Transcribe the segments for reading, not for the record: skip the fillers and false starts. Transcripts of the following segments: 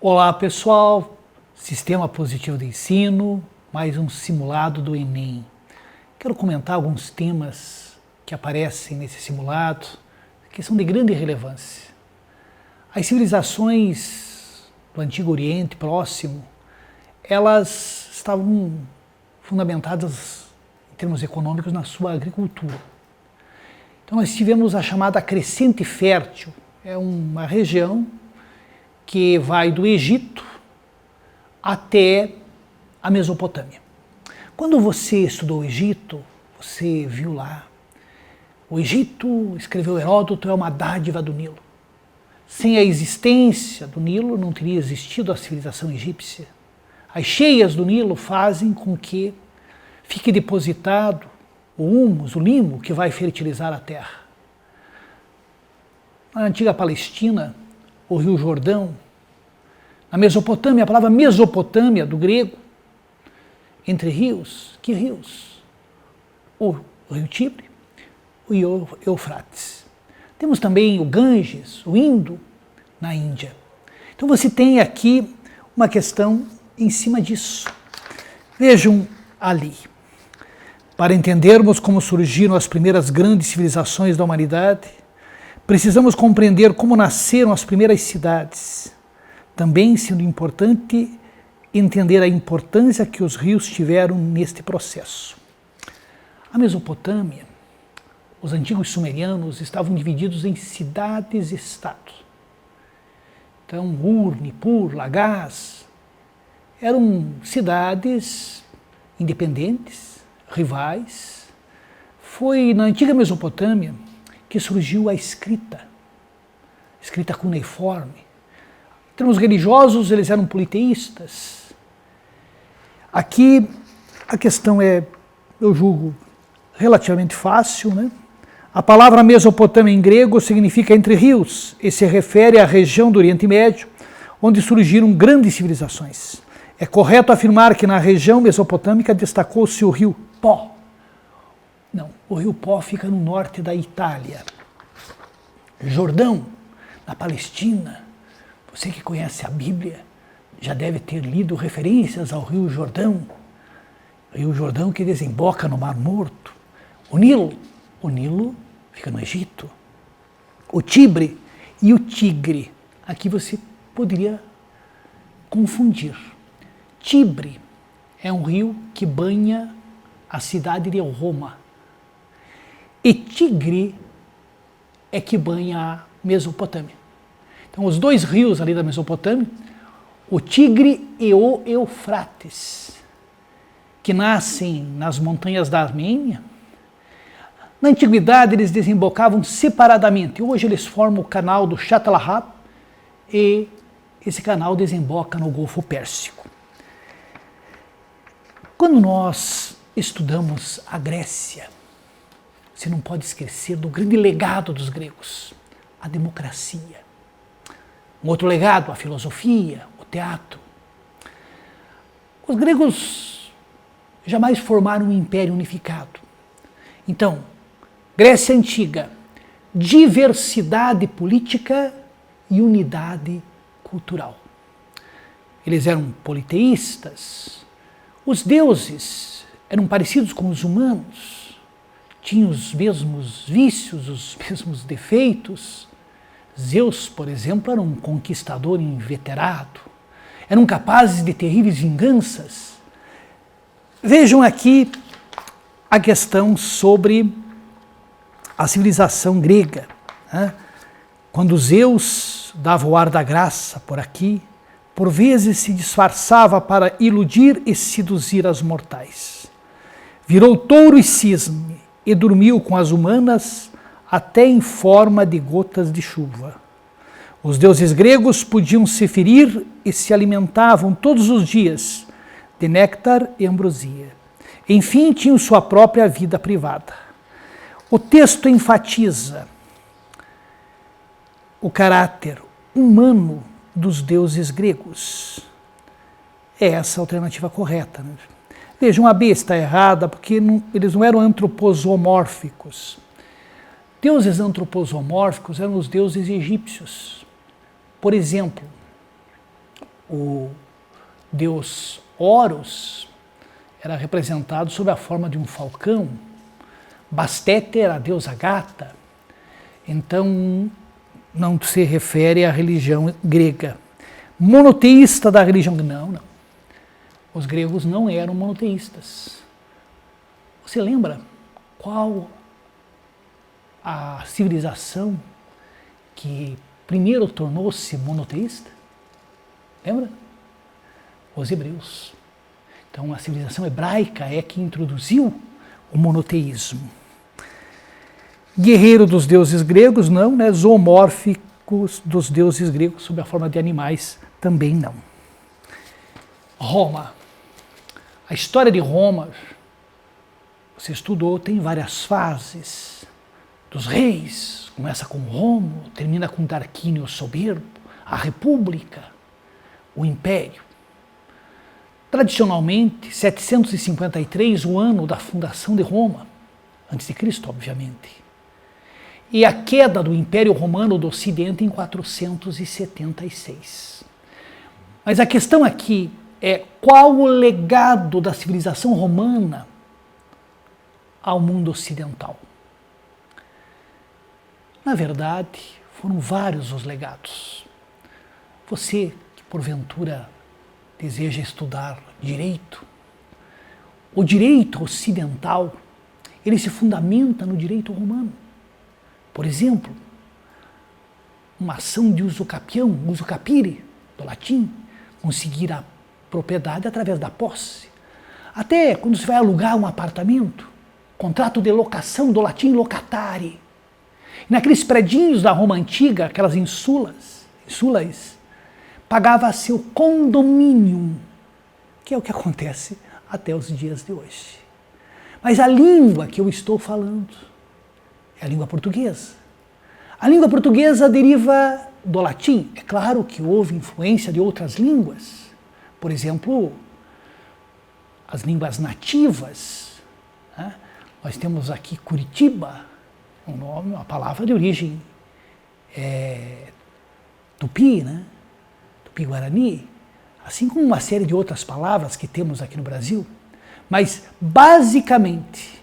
Olá pessoal, Sistema Positivo de Ensino, mais um simulado do Enem. Quero comentar alguns temas que aparecem nesse simulado que são de grande relevância. As civilizações do Antigo Oriente Próximo, elas estavam fundamentadas em termos econômicos na sua agricultura. Então nós tivemos a chamada Crescente Fértil, é uma região que vai do Egito até a Mesopotâmia. Quando você estudou o Egito, você viu lá, o Egito, escreveu Heródoto, é uma dádiva do Nilo. Sem a existência do Nilo, não teria existido a civilização egípcia. As cheias do Nilo fazem com que fique depositado o humus, o limo, que vai fertilizar a terra. Na antiga Palestina, o Rio Jordão, na Mesopotâmia, a palavra Mesopotâmia, do grego, entre rios, que rios? O Rio Tibre e o Eufrates. Temos também o Ganges, o Indo, na Índia. Então você tem aqui uma questão em cima disso. Vejam ali. Para entendermos como surgiram as primeiras grandes civilizações da humanidade, precisamos compreender como nasceram as primeiras cidades. Também sendo importante entender a importância que os rios tiveram neste processo. A Mesopotâmia, os antigos sumerianos estavam divididos em cidades-estados. Então, Ur, Nippur, Lagash, eram cidades independentes, rivais. Foi na antiga Mesopotâmia que surgiu a escrita cuneiforme. Em termos religiosos, eles eram politeístas. Aqui a questão é, eu julgo, relativamente fácil, né? A palavra Mesopotâmia em grego significa entre rios e se refere à região do Oriente Médio, onde surgiram grandes civilizações. É correto afirmar que na região mesopotâmica destacou-se o rio Pó. Não, o rio Pó fica no norte da Itália. Jordão, na Palestina. Você que conhece a Bíblia já deve ter lido referências ao Rio Jordão. Rio Jordão que desemboca no Mar Morto. O Nilo fica no Egito. O Tibre e o Tigre. Aqui você poderia confundir. Tibre é um rio que banha a cidade de Roma. E Tigre é que banha a Mesopotâmia. Então, os dois rios ali da Mesopotâmia, o Tigre e o Eufrates, que nascem nas montanhas da Armênia, na antiguidade eles desembocavam separadamente. Hoje eles formam o canal do Chatelarrat e esse canal desemboca no Golfo Pérsico. Quando nós estudamos a Grécia, você não pode esquecer do grande legado dos gregos, a democracia. Um outro legado, a filosofia, o teatro. Os gregos jamais formaram um império unificado. Então, Grécia Antiga, diversidade política e unidade cultural. Eles eram politeístas. Os deuses eram parecidos com os humanos, tinham os mesmos vícios, os mesmos defeitos. Zeus, por exemplo, era um conquistador inveterado, eram capazes de terríveis vinganças. Vejam aqui a questão sobre a civilização grega. Né? Quando Zeus dava o ar da graça por aqui, por vezes se disfarçava para iludir e seduzir as mortais. Virou touro e cisne e dormiu com as humanas até em forma de gotas de chuva. Os deuses gregos podiam se ferir e se alimentavam todos os dias de néctar e ambrosia. Enfim, tinham sua própria vida privada. O texto enfatiza o caráter humano dos deuses gregos. É essa a alternativa correta. Né? Vejam, a B está errada porque eles não eram antroposomórficos. Deuses antroposomórficos eram os deuses egípcios. Por exemplo, O deus Horus era representado sob a forma de um falcão. Bastet era a deusa gata. Então, não se refere à religião grega. Monoteísta da religião... Não. Os gregos não eram monoteístas. Você lembra qual a civilização que primeiro tornou-se monoteísta? Lembra? Os hebreus. Então, a civilização hebraica é que introduziu o monoteísmo. Guerreiro dos deuses gregos, não, né? Zoomórficos dos deuses gregos sob a forma de animais, também não. Roma. A história de Roma, você estudou, tem várias fases. Dos reis, começa com Rômulo, termina com Tarquínio Soberbo, a República, o Império. Tradicionalmente, 753, o ano da fundação de Roma, antes de Cristo, obviamente. E a queda do Império Romano do Ocidente em 476. Mas a questão aqui é qual o legado da civilização romana ao mundo ocidental. Na verdade, foram vários os legados. Você que porventura deseja estudar direito, o direito ocidental, ele se fundamenta no direito romano. Por exemplo, uma ação de uso capião, uso capire, do latim, conseguir a propriedade através da posse. Até quando você vai alugar um apartamento, contrato de locação, do latim locatari. Naqueles predinhos da Roma Antiga, aquelas insulas, pagava-se o condominium, que é o que acontece até os dias de hoje. Mas a língua que eu estou falando é a língua portuguesa. A língua portuguesa deriva do latim. É claro que houve influência de outras línguas. Por exemplo, as línguas nativas. Né? Nós temos aqui Curitiba, um nome, uma palavra de origem tupi, né? Tupi-guarani, assim como uma série de outras palavras que temos aqui no Brasil. Mas, basicamente,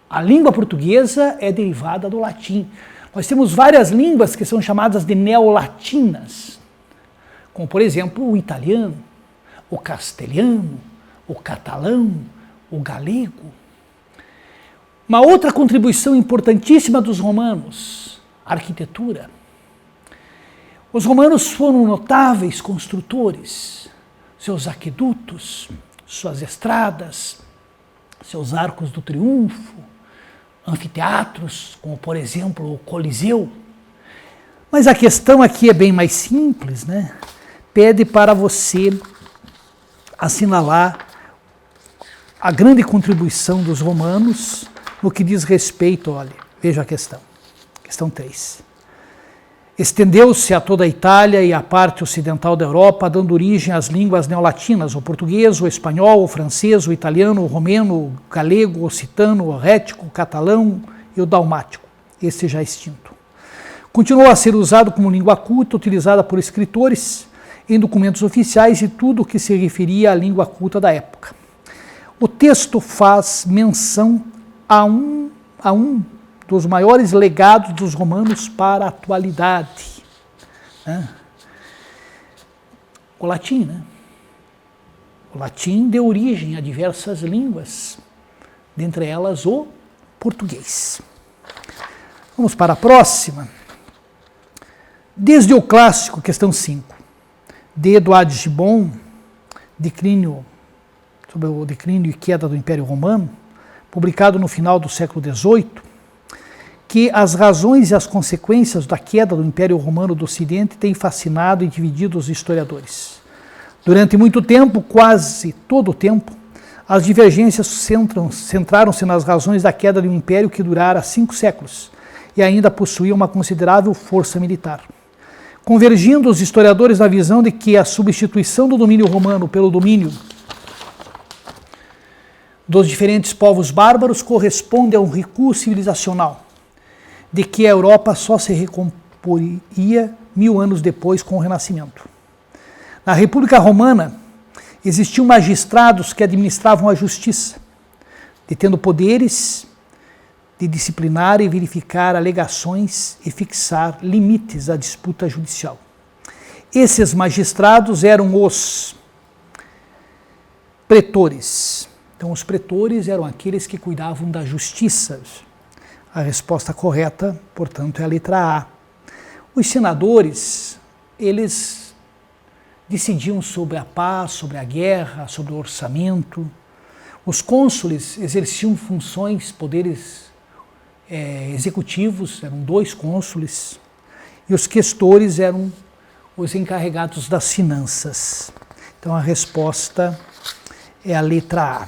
a língua portuguesa é derivada do latim. Nós temos várias línguas que são chamadas de neolatinas, como, por exemplo, o italiano, o castelhano, o catalão, o galego. Uma outra contribuição importantíssima dos romanos, a arquitetura. Os romanos foram notáveis construtores, seus aquedutos, suas estradas, seus arcos do triunfo, anfiteatros, como por exemplo o Coliseu. Mas a questão aqui é bem mais simples, né? Pede para você assinalar a grande contribuição dos romanos no que diz respeito, olha, veja a questão 3. Estendeu-se a toda a Itália e a parte ocidental da Europa, dando origem às línguas neolatinas, o português, o espanhol, o francês, o italiano, o romeno, o galego, o occitano, o rético, o catalão e o dalmático, esse já extinto. Continuou a ser usado como língua culta, utilizada por escritores em documentos oficiais e tudo o que se referia à língua culta da época. O texto faz menção a um dos maiores legados dos romanos para a atualidade. Né? O latim, né? O latim deu origem a diversas línguas, dentre elas o português. Vamos para a próxima. Desde o clássico, questão 5, de Eduardo Gibbon, sobre o declínio e queda do Império Romano, publicado no final do século XVIII, que as razões e as consequências da queda do Império Romano do Ocidente têm fascinado e dividido os historiadores. Durante muito tempo, quase todo o tempo, as divergências centraram-se nas razões da queda de um império que durara 5 séculos e ainda possuía uma considerável força militar. Convergindo os historiadores na visão de que a substituição do domínio romano pelo domínio dos diferentes povos bárbaros corresponde a um recuo civilizacional, de que a Europa só se recomporia 1000 anos depois com o Renascimento. Na República Romana, existiam magistrados que administravam a justiça, detendo poderes de disciplinar e verificar alegações e fixar limites à disputa judicial. Esses magistrados eram os pretores. Então, os pretores eram aqueles que cuidavam da justiça. A resposta correta, portanto, é a letra A. Os senadores, eles decidiam sobre a paz, sobre a guerra, sobre o orçamento. Os cônsules exerciam funções, poderes executivos, eram 2 cônsules, e os questores eram os encarregados das finanças. Então a resposta é a letra A.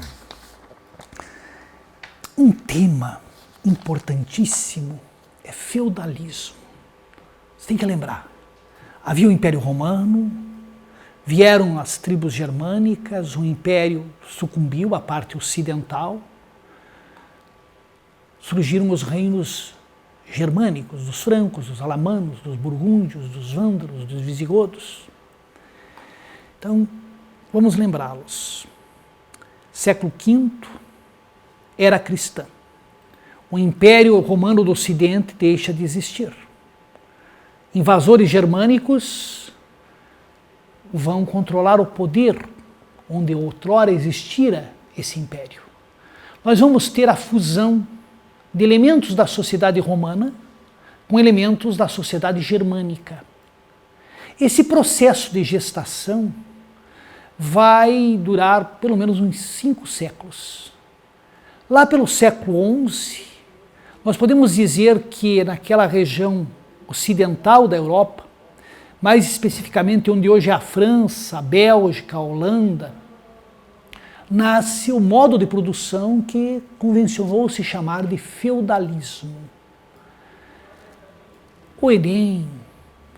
Um tema importantíssimo é feudalismo. Você tem que lembrar, havia o Império Romano, vieram as tribos germânicas, o Império sucumbiu, a parte ocidental, surgiram os reinos germânicos, dos francos, dos alamanos, dos burgúndios, dos vândalos, dos visigodos. Então, vamos lembrá-los. Século V, era cristã. O Império Romano do Ocidente deixa de existir. Invasores germânicos vão controlar o poder onde outrora existira esse império. Nós vamos ter a fusão de elementos da sociedade romana com elementos da sociedade germânica. Esse processo de gestação vai durar pelo menos uns 5 séculos. Lá pelo século XI, nós podemos dizer que naquela região ocidental da Europa, mais especificamente onde hoje é a França, a Bélgica, a Holanda, nasce o modo de produção que convencionou se chamar de feudalismo. O Enem,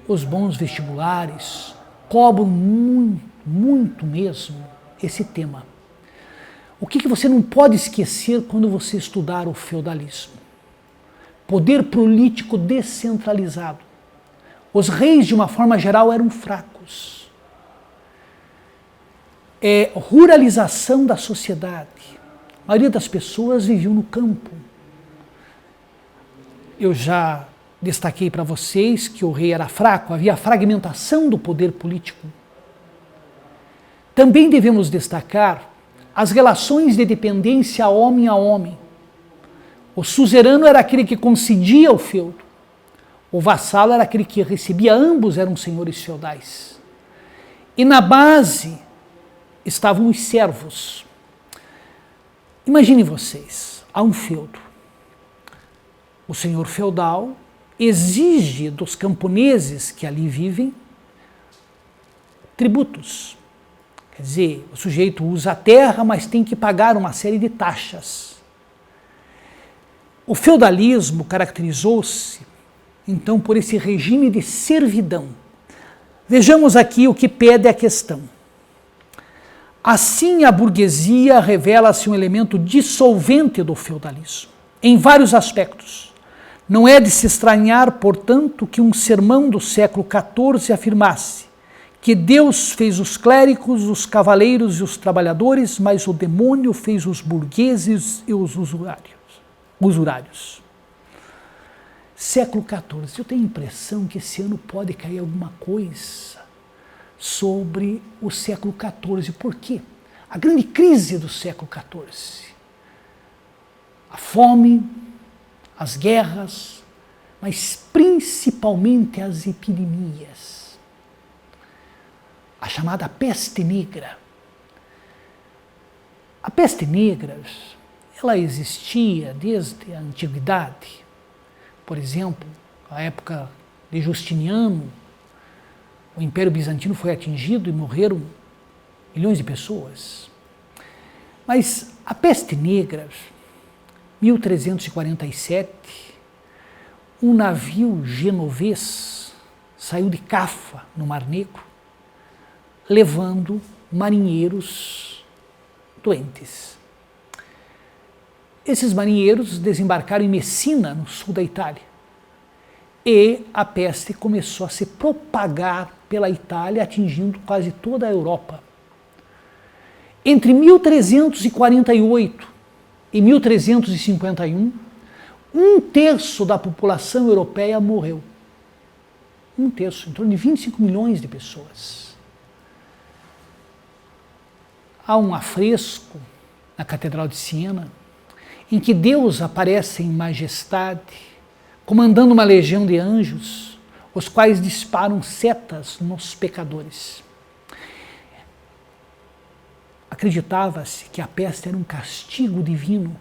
os bons vestibulares, cobram muito mesmo esse tema. O que você não pode esquecer quando você estudar o feudalismo? Poder político descentralizado. Os reis, de uma forma geral, eram fracos. Ruralização da sociedade. A maioria das pessoas viviam no campo. Eu já destaquei para vocês que o rei era fraco, havia fragmentação do poder político. Também devemos destacar as relações de dependência homem a homem. O suzerano era aquele que concedia o feudo. O vassalo era aquele que recebia, ambos eram senhores feudais. E na base estavam os servos. Imaginem vocês, há um feudo. O senhor feudal exige dos camponeses que ali vivem tributos. Quer dizer, o sujeito usa a terra, mas tem que pagar uma série de taxas. O feudalismo caracterizou-se, então, por esse regime de servidão. Vejamos aqui o que pede a questão. Assim, a burguesia revela-se um elemento dissolvente do feudalismo, em vários aspectos. Não é de se estranhar, portanto, que um sermão do século XIV afirmasse que Deus fez os clérigos, os cavaleiros e os trabalhadores, mas o demônio fez os burgueses e os usurários. Século XIV, eu tenho a impressão que esse ano pode cair alguma coisa sobre o século XIV. Por quê? A grande crise do século XIV. A fome, as guerras, mas principalmente as epidemias. A chamada peste negra. A peste negra, ela existia desde a antiguidade. Por exemplo, na época de Justiniano, o Império Bizantino foi atingido e morreram milhões de pessoas. Mas a peste negra, 1347, um navio genovês saiu de Cafa, no Mar Negro, levando marinheiros doentes. Esses marinheiros desembarcaram em Messina, no sul da Itália, e a peste começou a se propagar pela Itália, atingindo quase toda a Europa. Entre 1348 e 1351, um terço da população europeia morreu. Um terço, em torno de 25 milhões de pessoas. Há um afresco na Catedral de Siena, em que Deus aparece em majestade, comandando uma legião de anjos, os quais disparam setas nos pecadores. Acreditava-se que a peste era um castigo divino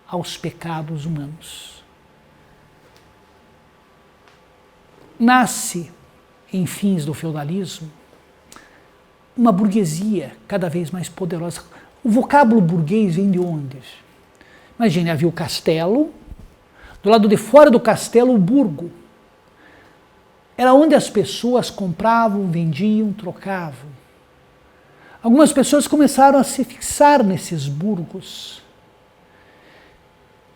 aos pecados humanos. Nasce, em fins do feudalismo, uma burguesia cada vez mais poderosa. O vocábulo burguês vem de onde? Imagine, havia o castelo, do lado de fora do castelo, o burgo. Era onde as pessoas compravam, vendiam, trocavam. Algumas pessoas começaram a se fixar nesses burgos.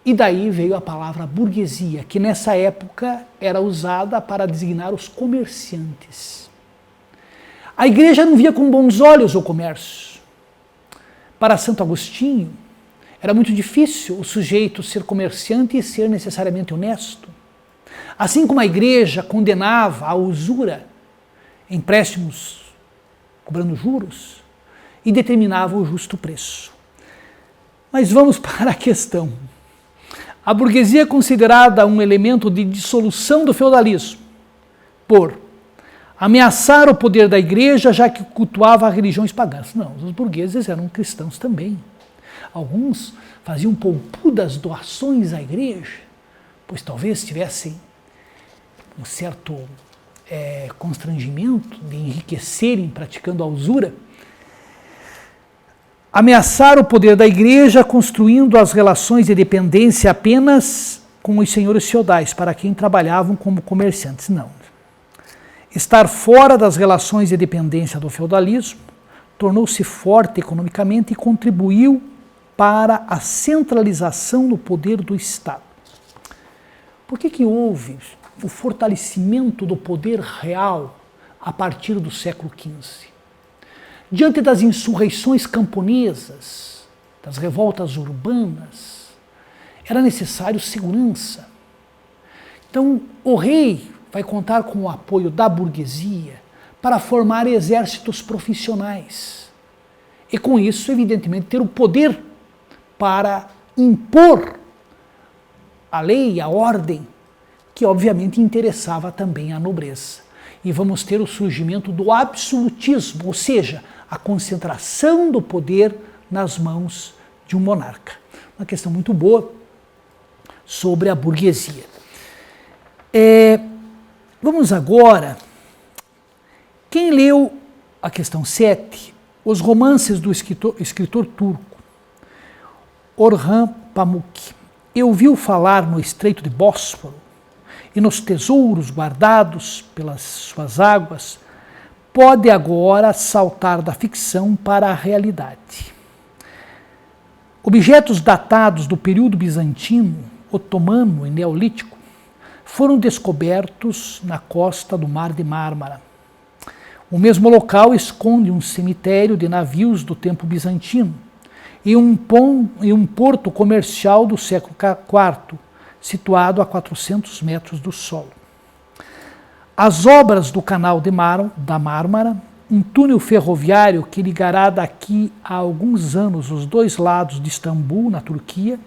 E daí veio a palavra burguesia, que nessa época era usada para designar os comerciantes. A igreja não via com bons olhos o comércio. Para Santo Agostinho, era muito difícil o sujeito ser comerciante e ser necessariamente honesto. Assim como a igreja condenava a usura, empréstimos cobrando juros, e determinava o justo preço. Mas vamos para a questão. A burguesia é considerada um elemento de dissolução do feudalismo, por ameaçar o poder da igreja, já que cultuava religiões pagãs. Não, os burgueses eram cristãos também. Alguns faziam poupudas doações à igreja, pois talvez tivessem um certo constrangimento de enriquecerem praticando a usura. Ameaçar o poder da igreja, construindo as relações de dependência apenas com os senhores feudais, para quem trabalhavam como comerciantes. Não. Estar fora das relações de dependência do feudalismo, tornou-se forte economicamente e contribuiu para a centralização do poder do Estado. Por que houve o fortalecimento do poder real a partir do século XV? Diante das insurreições camponesas, das revoltas urbanas, era necessário segurança. Então, o rei vai contar com o apoio da burguesia para formar exércitos profissionais. E com isso, evidentemente, ter o poder para impor a lei, a ordem, que obviamente interessava também a nobreza. E vamos ter o surgimento do absolutismo, ou seja, a concentração do poder nas mãos de um monarca. Uma questão muito boa sobre a burguesia. Vamos agora, quem leu a questão 7, os romances do escritor turco Orhan Pamuk, e ouviu falar no Estreito de Bósforo e nos tesouros guardados pelas suas águas, pode agora saltar da ficção para a realidade. Objetos datados do período bizantino, otomano e neolítico foram descobertos na costa do Mar de Mármara. O mesmo local esconde um cemitério de navios do tempo bizantino e um porto comercial do século IV, situado a 400 metros do solo. As obras do Canal da Mármara, um túnel ferroviário que ligará daqui a alguns anos os dois lados de Istambul, na Turquia,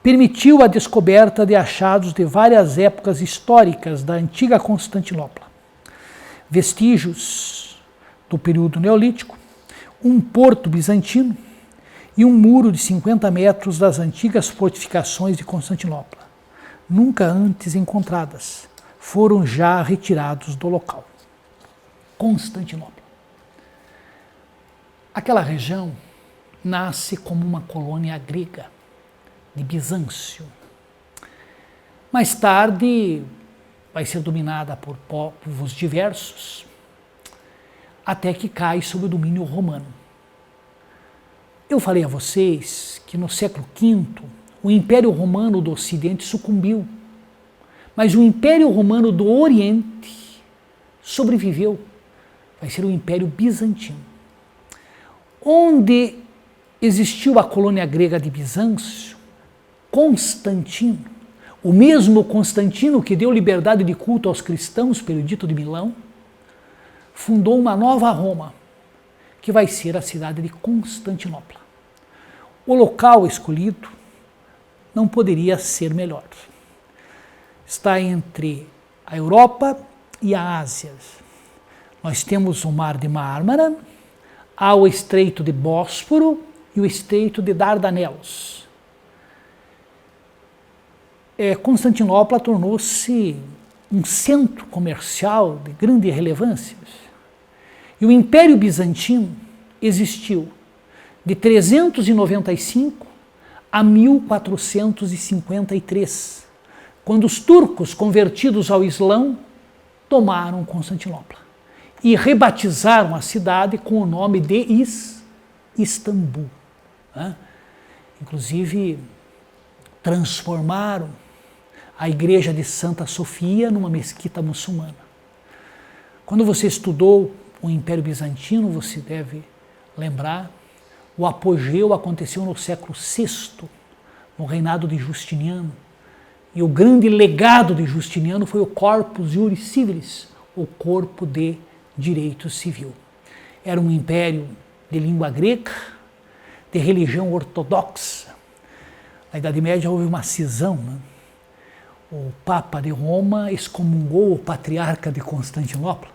permitiu a descoberta de achados de várias épocas históricas da antiga Constantinopla. Vestígios do período neolítico, um porto bizantino e um muro de 50 metros das antigas fortificações de Constantinopla, nunca antes encontradas, foram já retirados do local. Constantinopla. Aquela região nasce como uma colônia grega, de Bizâncio. Mais tarde vai ser dominada por povos diversos, até que cai sob o domínio romano. Eu falei a vocês que no século V o Império Romano do Ocidente sucumbiu, Mas o Império Romano do Oriente sobreviveu. Vai ser o Império Bizantino. Onde existiu a colônia grega de Bizâncio, Constantino, o mesmo Constantino que deu liberdade de culto aos cristãos pelo Edito de Milão, fundou uma nova Roma, que vai ser a cidade de Constantinopla. O local escolhido não poderia ser melhor. Está entre a Europa e a Ásia. Nós temos o Mar de Mármara, há o Estreito de Bósforo e o Estreito de Dardanelos. Constantinopla tornou-se um centro comercial de grande relevância. E o Império Bizantino existiu de 395 a 1453, quando os turcos convertidos ao Islã tomaram Constantinopla e rebatizaram a cidade com o nome de Istambul. Inclusive, transformaram a igreja de Santa Sofia numa mesquita muçulmana. Quando você estudou o Império Bizantino, você deve lembrar, o apogeu aconteceu no século VI, no reinado de Justiniano. E o grande legado de Justiniano foi o Corpus Juris Civilis, o corpo de direito civil. Era um império de língua grega, de religião ortodoxa. Na Idade Média houve uma cisão, O Papa de Roma excomungou o patriarca de Constantinopla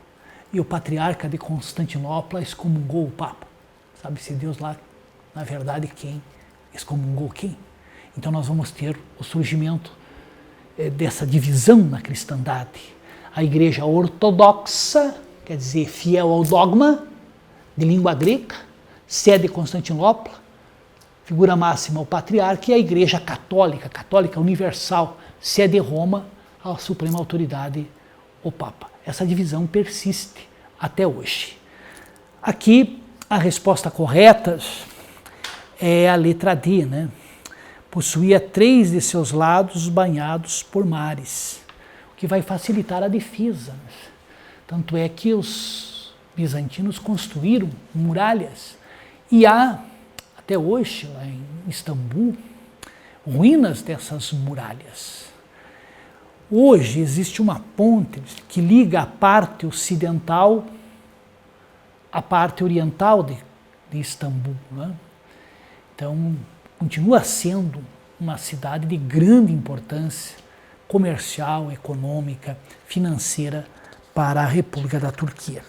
e o patriarca de Constantinopla excomungou o Papa. Sabe-se Deus lá, na verdade, quem excomungou quem? Então nós vamos ter o surgimento dessa divisão na cristandade. A igreja ortodoxa, quer dizer, fiel ao dogma, de língua grega, sede de Constantinopla, figura máxima o patriarca, e a igreja católica, católica universal, sede de Roma, a suprema autoridade, o Papa. Essa divisão persiste até hoje. Aqui, a resposta correta é a letra D, Possuía 3 de seus lados banhados por mares, o que vai facilitar a defesa. Tanto é que os bizantinos construíram muralhas e há, até hoje, lá em Istambul, ruínas dessas muralhas. Hoje existe uma ponte que liga a parte ocidental à parte oriental de Istambul. Então, continua sendo uma cidade de grande importância comercial, econômica, financeira para a República da Turquia.